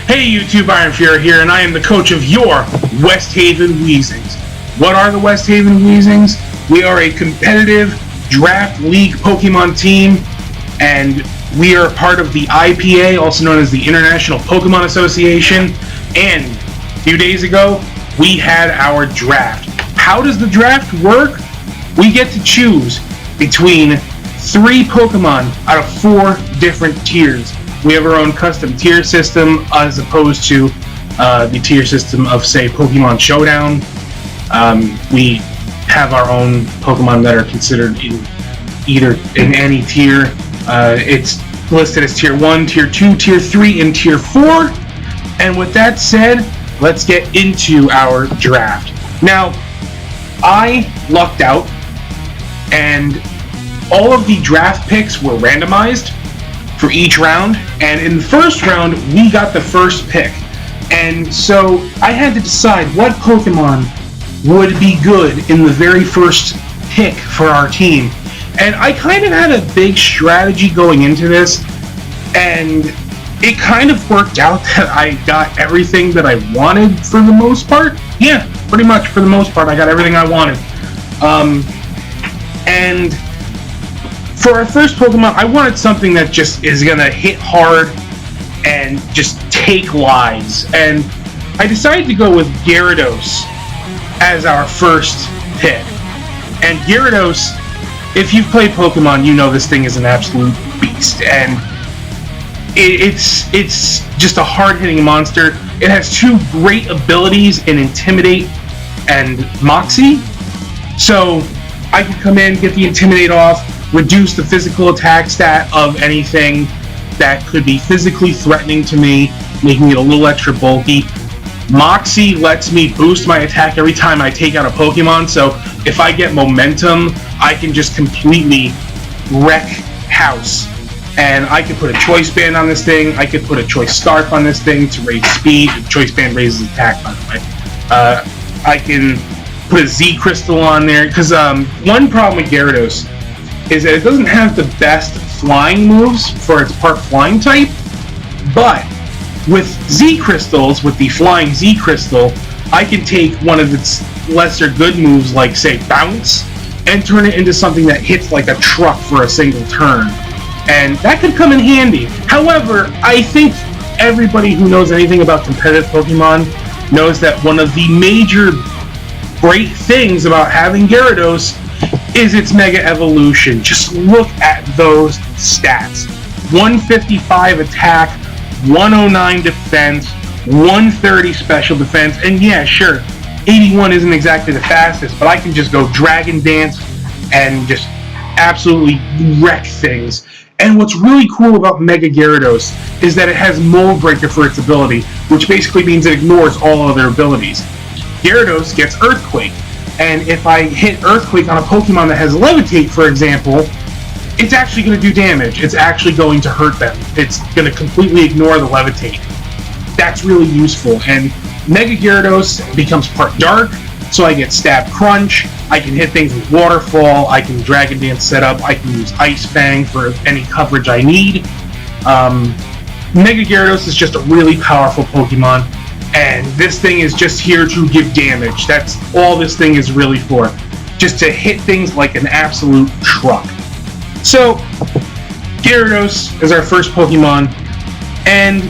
Hey YouTube, IronFury here, and I am the coach of your West Haven Weezings. What are the West Haven Weezings? We are a competitive draft league Pokemon team, and we are part of the IPA, also known as the International Pokemon Association. And a few days ago, we had our draft. How does the draft work? We get to choose between 3 Pokemon out of 4 different tiers. We have our own custom tier system as opposed to the tier system of, say, Pokemon Showdown. We have our own Pokemon that are considered in any tier. It's listed as Tier 1, Tier 2, Tier 3, and Tier 4. And with that said, let's get into our draft. Now, I lucked out, and all of the draft picks were randomized for each round, and in the first round we got the first pick, and so I had to decide what Pokemon would be good in the very first pick for our team. And I kind of had a big strategy going into this, and it kind of worked out that I got everything that I wanted for the most part. Yeah, pretty much for the most part I got everything I wanted. And for our first Pokemon, I wanted something that just is going to hit hard and just take lives. And I decided to go with Gyarados as our first pick. And Gyarados, if you've played Pokemon, you know this thing is an absolute beast. And it's just a hard-hitting monster. It has 2 great abilities in Intimidate and Moxie. So I could come in, get the Intimidate off, reduce the physical attack stat of anything that could be physically threatening to me, making it a little extra bulky. Moxie lets me boost my attack every time I take out a Pokemon, so if I get momentum, I can just completely wreck house. And I could put a Choice Band on this thing, I could put a Choice Scarf on this thing to raise speed. The Choice Band raises attack, by the way. I can put a Z Crystal on there, because one problem with Gyarados is that it doesn't have the best flying moves for its part flying type, but with Z Crystals, with the flying Z Crystal, I can take one of its lesser good moves, like, say, Bounce, and turn it into something that hits like a truck for a single turn. And that could come in handy. However, I think everybody who knows anything about competitive Pokemon knows that one of the major great things about having Gyarados is its Mega Evolution. Just look at those stats. 155 attack, 109 defense, 130 special defense, and yeah, sure, 81 isn't exactly the fastest, but I can just go Dragon Dance and just absolutely wreck things. And what's really cool about Mega Gyarados is that it has Mold Breaker for its ability, which basically means it ignores all other abilities. Gyarados gets Earthquake, and if I hit Earthquake on a Pokemon that has Levitate, for example, it's actually going to do damage. It's actually going to hurt them. It's going to completely ignore the Levitate. That's really useful, and Mega Gyarados becomes part Dark, so I get Stab Crunch, I can hit things with Waterfall, I can Dragon Dance set up, I can use Ice Fang for any coverage I need. Mega Gyarados is just a really powerful Pokemon, and this thing is just here to give damage. That's all this thing is really for. Just to hit things like an absolute truck. So, Gyarados is our first Pokemon, and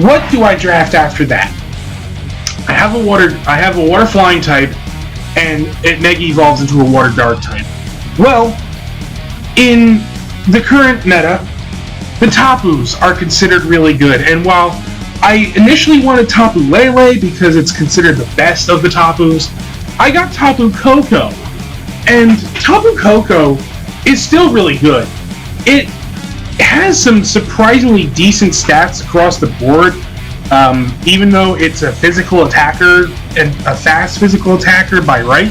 what do I draft after that? I have a water flying type, and it Mega evolves into a water dark type. Well, in the current meta, the Tapus are considered really good, and while I initially wanted Tapu Lele because it's considered the best of the Tapus, I got Tapu Koko, and Tapu Koko is still really good. It has some surprisingly decent stats across the board. Even though it's a physical attacker and a fast physical attacker by right,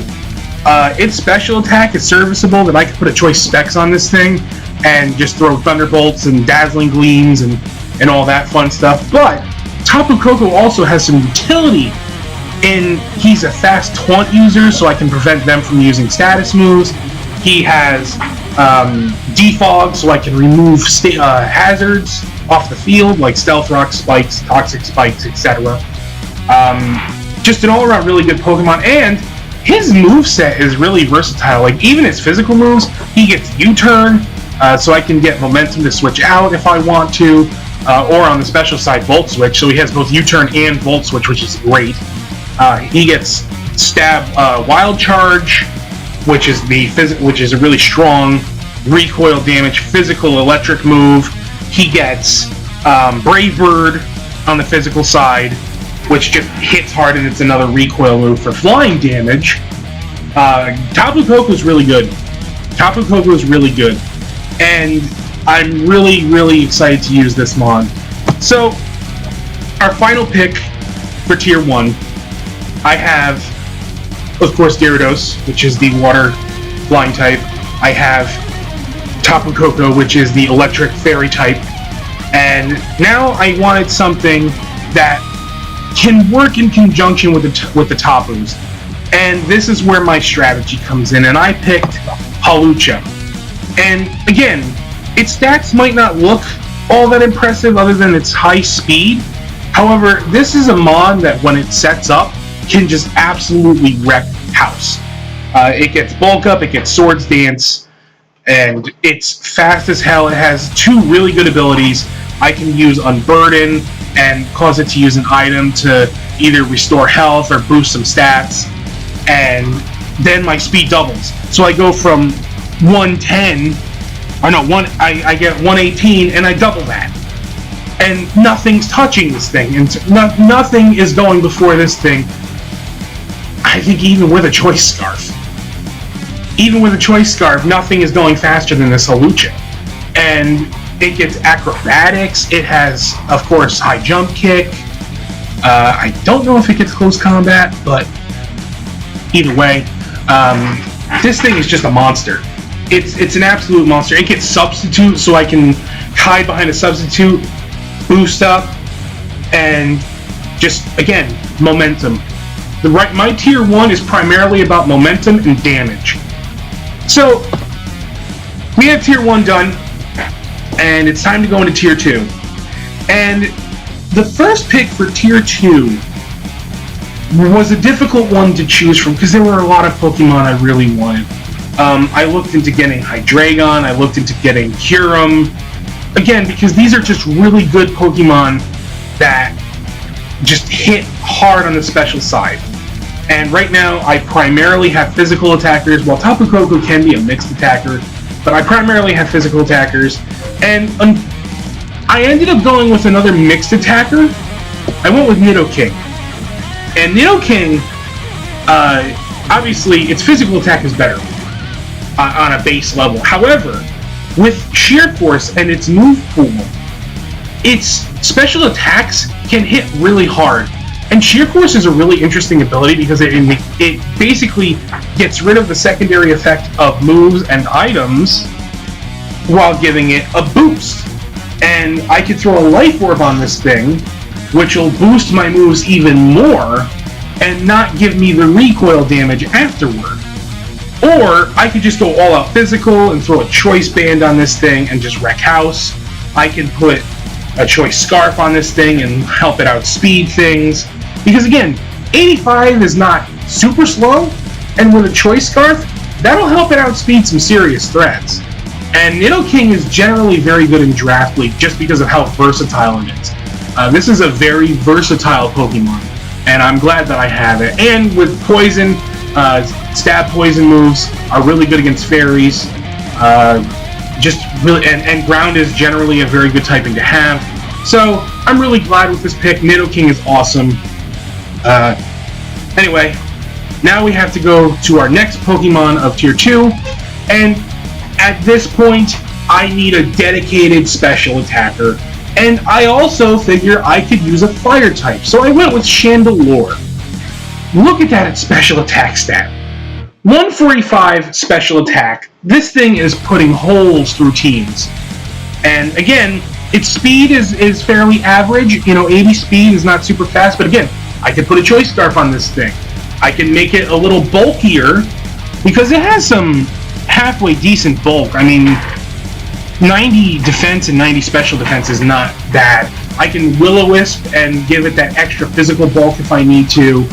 its special attack is serviceable. That I could put a choice specs on this thing and just throw Thunderbolts and Dazzling Gleams and all that fun stuff. But Tapu Koko also has some utility in he's a fast taunt user, so I can prevent them from using status moves. He has defog, so I can remove hazards off the field, like Stealth Rock spikes, Toxic spikes, etc. Just an all-around really good Pokemon, and his moveset is really versatile. Like, even his physical moves, he gets U-turn, so I can get momentum to switch out if I want to, or on the special side, Volt Switch, so he has both U-turn and Volt Switch, which is great. He gets Stab Wild Charge, which is a really strong recoil damage physical electric move. He gets Brave Bird on the physical side, which just hits hard, and it's another recoil move for flying damage. Tapu Koko is really good. Tapu Koko is really good, and I'm really, really excited to use this mon. So, our final pick for Tier 1, I have, of course, Gyarados, which is the water flying type. I have Tapu Koko, which is the electric fairy type. And now I wanted something that can work in conjunction with the Tapus. And this is where my strategy comes in, and I picked Hawlucha. And again, its stats might not look all that impressive other than its high speed. However, this is a mon that when it sets up, can just absolutely wreck house. It gets Bulk Up, it gets Swords Dance, and it's fast as hell. It has two really good abilities. I can use Unburden and cause it to use an item to either restore health or boost some stats, and then my speed doubles. So I go from 110, or no, I get 118, and I double that. And nothing's touching this thing, and nothing is going before this thing. I think even with a Choice Scarf. Even with a Choice Scarf, nothing is going faster than this Hawlucha. And it gets acrobatics, it has, of course, high jump kick. I don't know if it gets close combat, but either way, this thing is just a monster. It's an absolute monster. It gets Substitute, so I can hide behind a Substitute, boost up, and just, again, momentum. My Tier 1 is primarily about momentum and damage. So, we have Tier 1 done, and it's time to go into Tier 2. And the first pick for Tier 2 was a difficult one to choose from, because there were a lot of Pokemon I really wanted. I looked into getting Hydreigon, I looked into getting Kyurem, again, because these are just really good Pokemon that just hit hard on the special side. And right now, I primarily have physical attackers, while Tapu Koko can be a mixed attacker, but I primarily have physical attackers. And I ended up going with another mixed attacker. I went with Nidoking. And Nidoking, obviously, its physical attack is better on a base level. However, with Sheer Force and its move pool, its special attacks can hit really hard. And Sheer Force is a really interesting ability because it basically gets rid of the secondary effect of moves and items while giving it a boost. And I could throw a Life Orb on this thing, which will boost my moves even more and not give me the recoil damage afterward. Or I could just go all out physical and throw a Choice Band on this thing and just wreck house. I can put a Choice Scarf on this thing and help it outspeed things. Because again, 85 is not super slow, and with a Choice Scarf, that'll help it outspeed some serious threats. And Nidoking is generally very good in Draft League just because of how versatile it is. This is a very versatile Pokemon, and I'm glad that I have it. And with Poison, Stab Poison moves are really good against Fairies. Just really, and Ground is generally a very good typing to have. So I'm really glad with this pick. Nidoking is awesome. Anyway, now we have to go to our next Pokemon of Tier 2, and at this point, I need a dedicated special attacker, and I also figure I could use a fire type, so I went with Chandelure. Look at that special attack stat. 145 special attack. This thing is putting holes through teams. And again, its speed is fairly average. 80 speed is not super fast, but again, I could put a Choice Scarf on this thing. I can make it a little bulkier because it has some halfway decent bulk. I mean, 90 defense and 90 special defense is not bad. I can Will-O-Wisp and give it that extra physical bulk if I need to.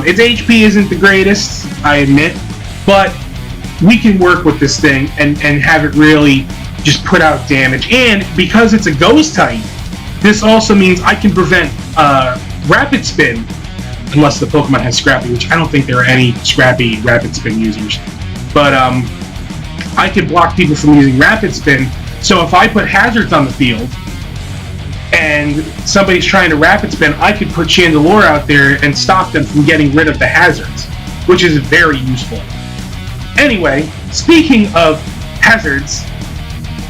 Its HP isn't the greatest, I admit, but we can work with this thing and have it really just put out damage. And because it's a ghost type, this also means I can prevent Rapid Spin, unless the Pokemon has Scrappy, which I don't think there are any Scrappy Rapid Spin users. But I can block people from using Rapid Spin, so if I put hazards on the field, and somebody's trying to Rapid Spin, I could put Chandelure out there and stop them from getting rid of the hazards, which is very useful. Anyway, speaking of hazards,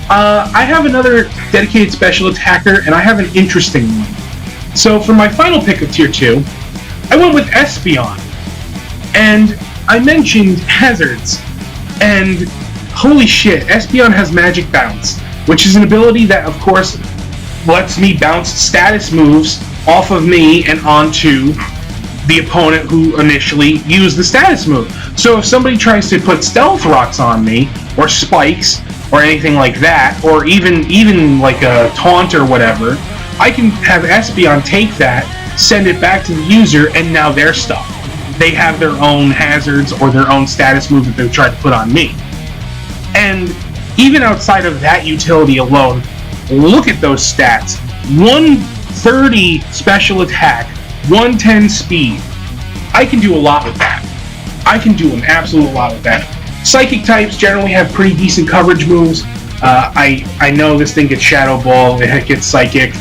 I have another dedicated special attacker, and I have an interesting one. So for my final pick of Tier 2, I went with Espeon. And I mentioned hazards, and holy shit, Espeon has Magic Bounce, which is an ability that, of course, lets me bounce status moves off of me and onto the opponent who initially used the status move. So if somebody tries to put Stealth Rocks on me, or Spikes, or anything like that, or even like a Taunt or whatever, I can have Espeon take that, send it back to the user, and now they're stuck. They have their own hazards or their own status move that they've tried to put on me. And even outside of that utility alone, look at those stats. 130 special attack, 110 speed. I can do a lot with that. I can do an absolute lot with that. Psychic types generally have pretty decent coverage moves. I know this thing gets Shadow Ball, it gets Psychic.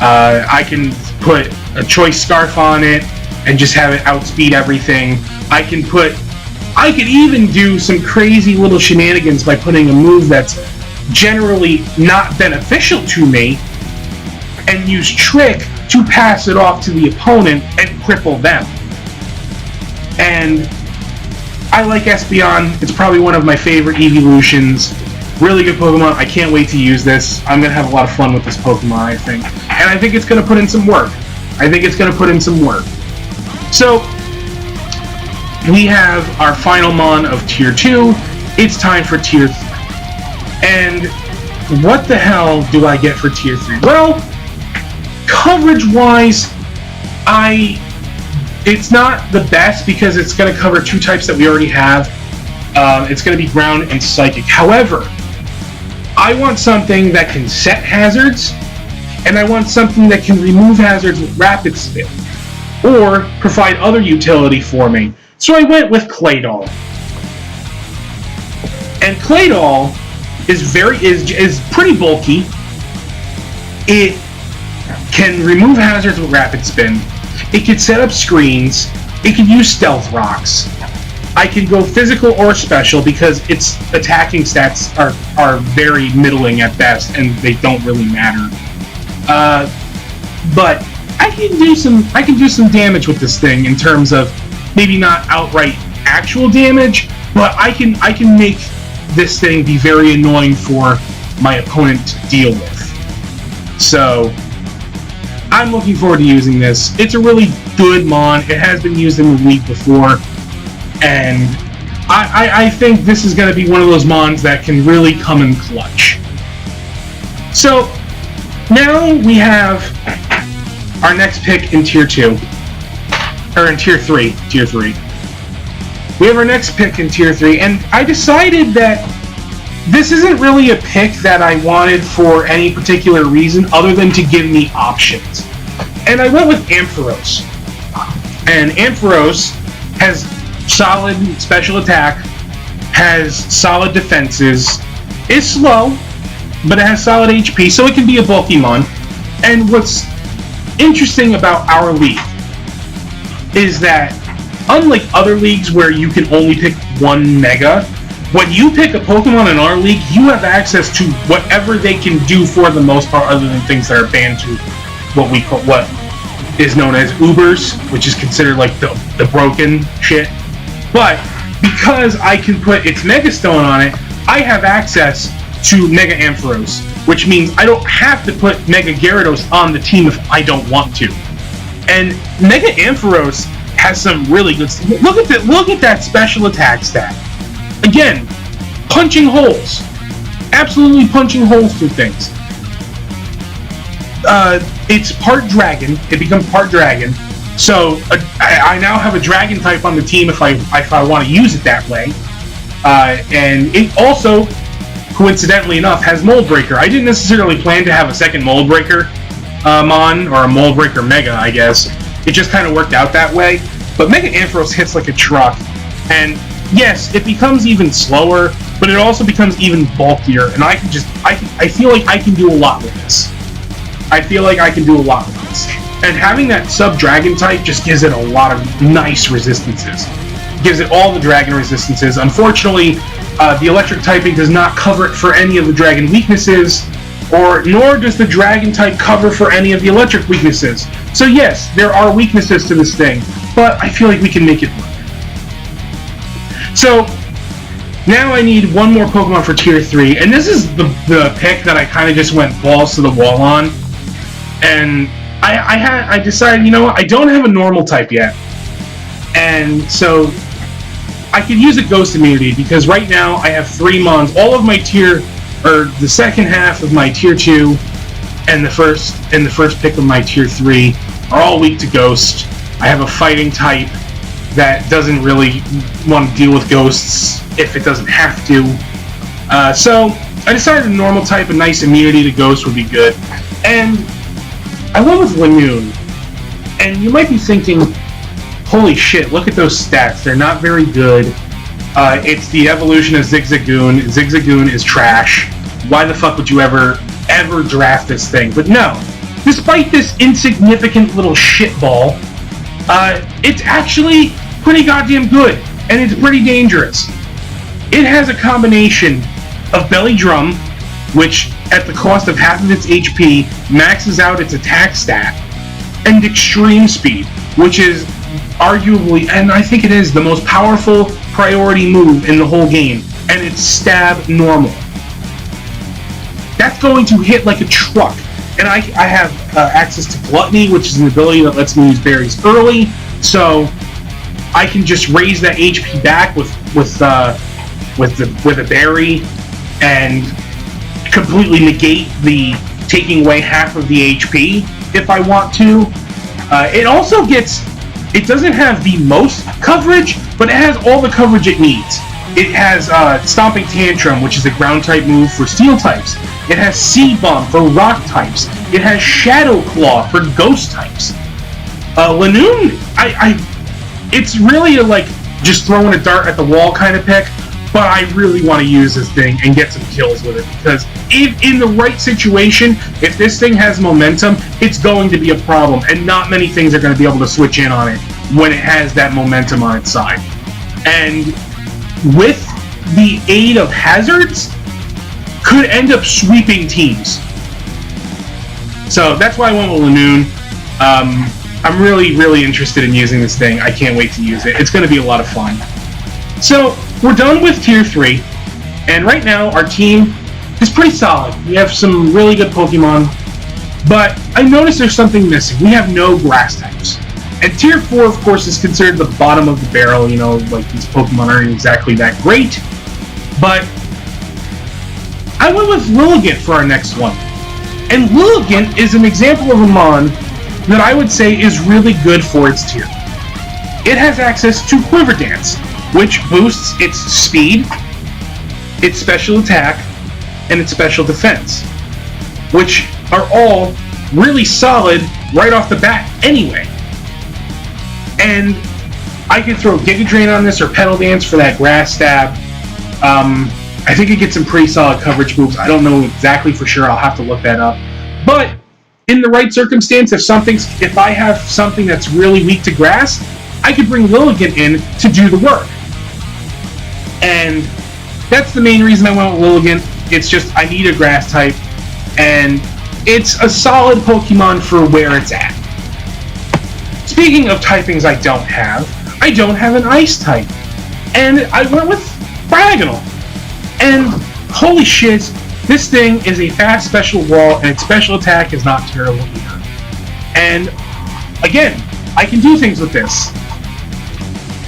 I can put a Choice Scarf on it and just have it outspeed everything. I could even do some crazy little shenanigans by putting a move that's generally not beneficial to me and use Trick to pass it off to the opponent and cripple them. And I like Espeon. It's probably one of my favorite evolutions. Really good Pokemon. I can't wait to use this. I'm going to have a lot of fun with this Pokemon, I think. And I think it's going to put in some work. So, we have our final Mon of Tier 2. It's time for Tier 3. And what the hell do I get for Tier 3? Well, coverage-wise, it's not the best because it's going to cover two types that we already have. It's going to be Ground and Psychic. However, I want something that can set hazards, and I want something that can remove hazards with Rapid Spin, or provide other utility for me. So I went with Claydol. And Claydol is pretty bulky. It can remove hazards with Rapid Spin. It can set up screens. It can use Stealth Rocks. I can go physical or special because its attacking stats are very middling at best, and they don't really matter. But I can do some damage with this thing in terms of maybe not outright actual damage, but I can make this thing be very annoying for my opponent to deal with. So I'm looking forward to using this. It's a really good Mon. It has been used in the league before, and I think this is going to be one of those Mons that can really come in clutch. So now we have our next pick in Tier 2. Or in Tier 3. We have our next pick in Tier 3, and I decided that this isn't really a pick that I wanted for any particular reason other than to give me options. And I went with Ampharos. And Ampharos has solid special attack, has solid defenses, is slow, but it has solid HP, so it can be a bulky Mon. And what's interesting about our league is that, unlike other leagues where you can only pick one Mega, when you pick a Pokemon in our league, you have access to whatever they can do for the most part, other than things that are banned to what is known as Ubers, which is considered like the broken shit. But because I can put its Mega Stone on it, I have access to Mega Ampharos, which means I don't have to put Mega Gyarados on the team if I don't want to. And Mega Ampharos has some really good stuff. Look at that special attack stat. Again, punching holes. Absolutely punching holes through things. It's part dragon. It becomes part dragon. So I now have a dragon type on the team if I want to use it that way. And it also, coincidentally enough, has Mold Breaker. I didn't necessarily plan to have a second Mold Breaker or a Mold Breaker Mega, I guess. It just kind of worked out that way. But Mega Ampharos hits like a truck. And yes, it becomes even slower, but it also becomes even bulkier. And I feel like I can do a lot with this. And having that sub-dragon type just gives it a lot of nice resistances. Gives it all the dragon resistances. Unfortunately, the electric typing does not cover it for any of the dragon weaknesses, nor does the dragon type cover for any of the electric weaknesses. So yes, there are weaknesses to this thing, but I feel like we can make it work. So now I need one more Pokemon for Tier 3, and this is the pick that I kind of just went balls to the wall on. And I decided, you know what, I don't have a normal type yet. And so I could use a Ghost immunity because right now I have 3 Mons. All of my the second half of my Tier 2 and the first pick of my Tier 3 are all weak to Ghost. I have a fighting type that doesn't really want to deal with ghosts if it doesn't have to. So I decided a normal type, a nice immunity to Ghost would be good. And I went with Linoone. And you might be thinking, holy shit, look at those stats. They're not very good. It's the evolution of Zigzagoon. Zigzagoon is trash. Why the fuck would you ever draft this thing? But no. Despite this insignificant little shitball, it's actually pretty goddamn good. And it's pretty dangerous. It has a combination of Belly Drum, which at the cost of half of its HP maxes out its attack stat, and Extreme Speed, which is arguably, and I think it is, the most powerful priority move in the whole game, and it's Stab Normal. That's going to hit like a truck. And I have access to Gluttony, which is an ability that lets me use berries early, so I can just raise that HP back with a berry and completely negate the taking away half of the HP if I want to. It doesn't have the most coverage, but it has all the coverage it needs. It has Stomping Tantrum, which is a ground type move for steel types. It has Seed Bomb for rock types. It has Shadow Claw for ghost types. Linoone, it's really like just throwing a dart at the wall kind of pick, but I really want to use this thing and get some kills with it, because if in the right situation, if this thing has momentum, it's going to be a problem, and not many things are going to be able to switch in on it when it has that momentum on its side. And with the aid of hazards, could end up sweeping teams. So that's why I went with Linoone. I'm really, really interested in using this thing. I can't wait to use it. It's going to be a lot of fun. So we're done with Tier 3, and right now our team is pretty solid. We have some really good Pokemon, but I noticed there's something missing. We have no grass types. And Tier 4, of course, is considered the bottom of the barrel. You know, like, these Pokemon aren't exactly that great. But I went with Lilligant for our next one. And Lilligant is an example of a Mon that I would say is really good for its tier. It has access to Quiver Dance, which boosts its speed, its special attack, and its special defense, which are all really solid right off the bat anyway. And I could throw Giga Drain on this or Pedal Dance for that grass stab. I think it gets some pretty solid coverage moves. I don't know exactly for sure. I'll have to look that up. But in the right circumstance, if I have something that's really weak to grass, I could bring Lilligant in to do the work. And that's the main reason I went with Lilligant. It's just I need a grass type, and it's a solid Pokemon for where it's at. Speaking of typings I don't have an ice type. And I went with Cryogonal. And holy shit, this thing is a fast special wall, and its special attack is not terrible either. And again, I can do things with this.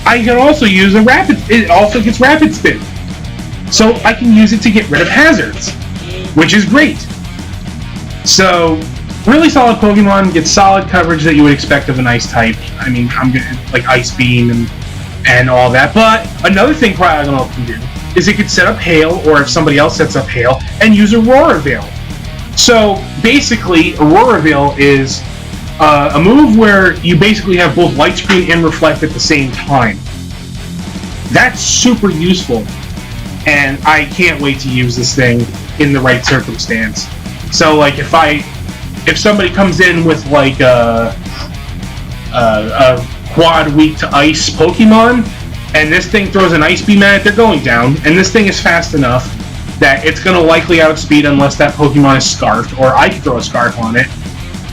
I can also use it also gets Rapid Spin. so I can use it to get rid of hazards, which is great. So, really solid Pokemon, gets solid coverage that you would expect of an Ice type. I mean, I'm gonna, like Ice Beam and all that. But another thing Cryogonal can do is it could set up Hail, or if somebody else sets up Hail, and use Aurora Veil. So, basically, Aurora Veil is a move where you basically have both Light Screen and Reflect at the same time. That's super useful, and I can't wait to use this thing in the right circumstance. So, like, if somebody comes in with like a quad weak to ice Pokemon, and this thing throws an Ice Beam at it, they're going down, and this thing is fast enough that it's going to likely outspeed unless that Pokemon is Scarfed, or I can throw a Scarf on it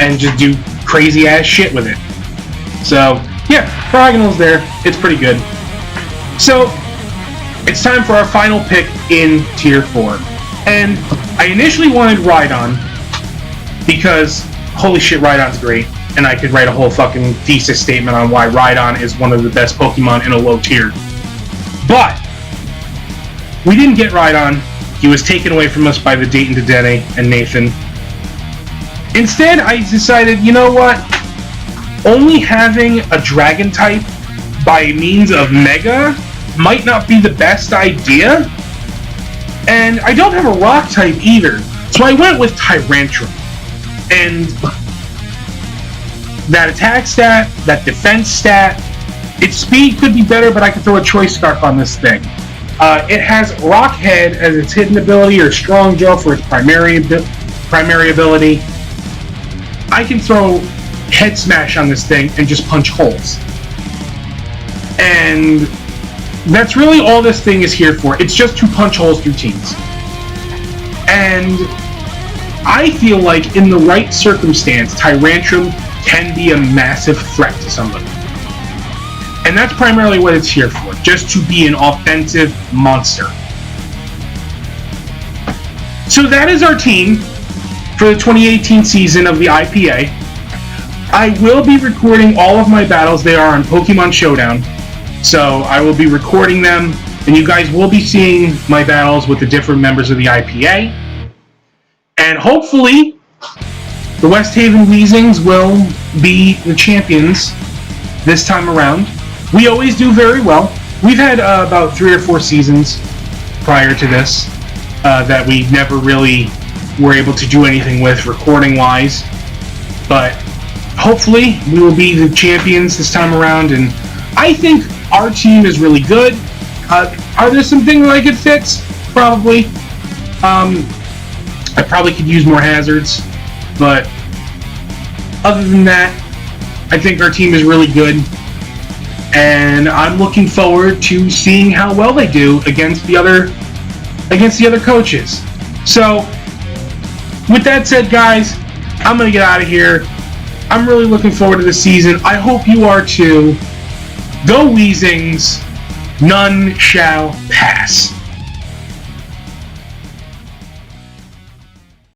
and just do crazy ass shit with it. So, yeah, Cryogonal's there. It's pretty good. So, it's time for our final pick in Tier 4. And I initially wanted Rhydon, because, holy shit, Rhydon's great. And I could write a whole fucking thesis statement on why Rhydon is one of the best Pokemon in a low tier. But, we didn't get Rhydon. He was taken away from us by the Dayton Dedenne and Nathan. Instead, I decided, you know what? Only having a Dragon type by means of Mega might not be the best idea. And I don't have a Rock type either. So I went with Tyrantrum. And that attack stat, that defense stat, its speed could be better, but I could throw a Choice Scarf on this thing. It has Rock Head as its hidden ability, or Strong Jaw for its primary ability. I can throw Head Smash on this thing and just punch holes. And that's really all this thing is here for. It's just to punch holes through teams. And I feel like in the right circumstance, Tyrantrum can be a massive threat to somebody. And that's primarily what it's here for, just to be an offensive monster. So that is our team for the 2018 season of the IPA. I will be recording all of my battles. They are on Pokemon Showdown. So I will be recording them, and you guys will be seeing my battles with the different members of the IPA. And hopefully, the West Haven Weezings will be the champions this time around. We always do very well. We've had about 3 or 4 seasons prior to this that we never really were able to do anything with recording-wise. But hopefully, we will be the champions this time around, and I think our team is really good. Are there some things I could fix? Probably. I probably could use more hazards, but other than that, I think our team is really good, and I'm looking forward to seeing how well they do against the other coaches. So, with that said, guys, I'm gonna get out of here. I'm really looking forward to the season. I hope you are too. Go Weezings, none shall pass.